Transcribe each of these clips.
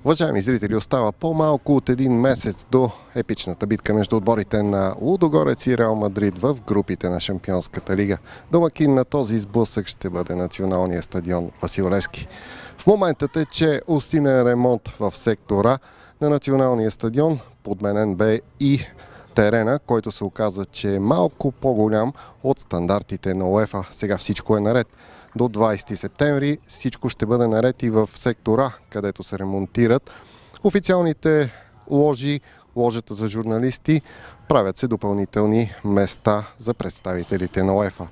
Уважаеми зрители, остава по-малко от един месец до епичната битка между отборите на Лудогорец и Реал Мадрид в групите на Шампионската лига. Домакин на този сблъсък ще бъде националния стадион Васил Левски. В момента тече усилен ремонт в сектора на националния стадион. Подменен бе и терена, който се оказа, че е малко по-голям от стандартите на УЕФА. Сега всичко е наред. До 20 септември всичко ще бъде наред и в сектора, където се ремонтират официалните ложи, ложата за журналисти. Правят се допълнителни места за представителите на УЕФА.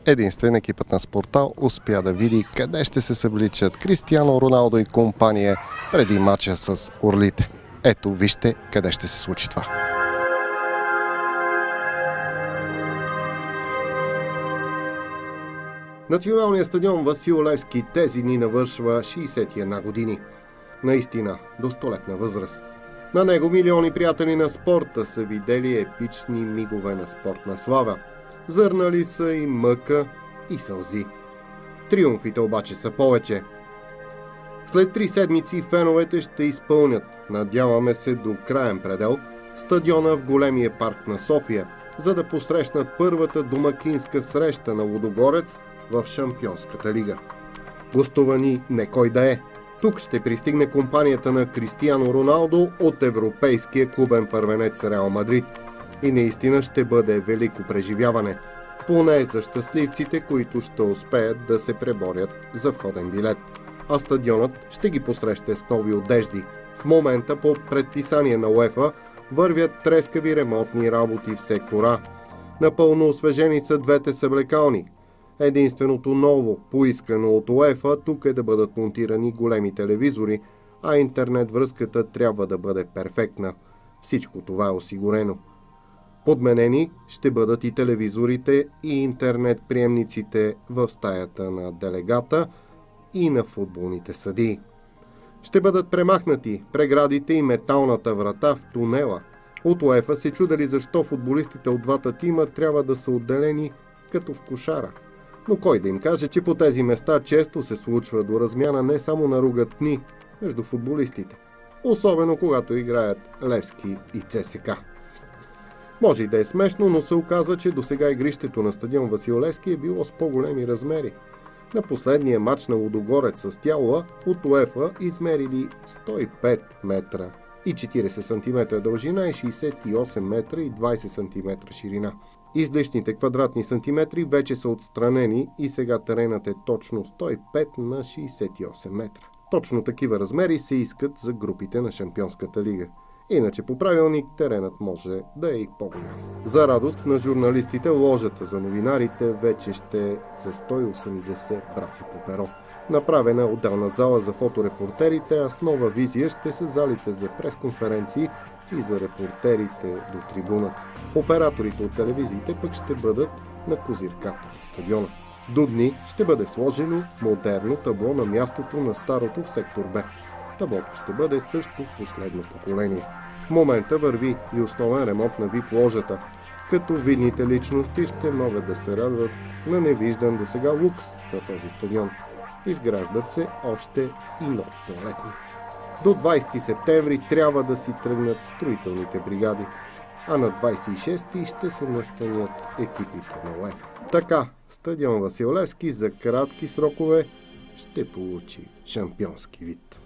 Единствен екипът на Спортал успя да види къде ще се събличат Кристиано Роналдо и компания преди матча с Орлите. Ето, вижте къде ще се случи това. Националният стадион Васил Левски тези дни навършва 61 години. Наистина, до столетна възраст. На него милиони приятели на спорта са видели епични мигове на спортна слава. Зърнали са и мъка, и сълзи. Триумфите обаче са повече. След 3 седмици феновете ще изпълнят, надяваме се до краен предел, стадиона в големия парк на София, за да посрещнат първата домакинска среща на Лудогорец в Шампионската лига. Гостувани не кой да е. Тук ще пристигне компанията на Кристиано Роналдо от европейския клубен първенец Реал Мадрид. И наистина ще бъде велико преживяване. Поне за щастливците, които ще успеят да се преборят за входен билет. А стадионът ще ги посреща с нови одежди. В момента по предписание на УЕФА вървят трескави ремонтни работи в сектора. Напълно освежени са двете съблекални. Единственото ново, поискано от УЕФА, тук е да бъдат монтирани големи телевизори, а интернет връзката трябва да бъде перфектна. Всичко това е осигурено. Подменени ще бъдат и телевизорите и интернет приемниците в стаята на делегата и на футболните съдии. Ще бъдат премахнати преградите и металната врата в тунела. От УЕФА се чудели защо футболистите от двата тима трябва да са отделени като в кошара. Но кой да им каже, че по тези места често се случва до размяна не само на ругатни между футболистите, особено когато играят Левски и ЦСКА. Може и да е смешно, но се оказа, че досега игрището на стадион Васил Левски е било с по-големи размери. На последния матч на Лудогорец с Тяуа от УЕФА измерили 105 метра и 40 см дължина и 68 метра и 20 см ширина. Излишните квадратни сантиметри вече са отстранени и сега теренът е точно 105 на 68 метра. Точно такива размери се искат за групите на Шампионската лига. Иначе по правилник теренът може да е и по-голям. За радост на журналистите, ложата за новинарите вече ще е за 180 брати по перо. Направена е отделна зала за фоторепортерите, а с нова визия ще са залите за пресконференции и за репортерите до трибуната. Операторите от телевизиите пък ще бъдат на козирката на стадиона. До дни ще бъде сложено модерно табло на мястото на старото в сектор Б. Таблото ще бъде също последно поколение. В момента върви и основен ремонт на VIP ложата, като видните личности ще могат да се радват на невиждан досега лукс на този стадион. Изграждат се още и нови тоалетни. До 20 септември трябва да си тръгнат строителните бригади, а на 26 ще се настанят екипите на УЕФА. Така, стадион Васил Левски за кратки срокове ще получи шампионски вид.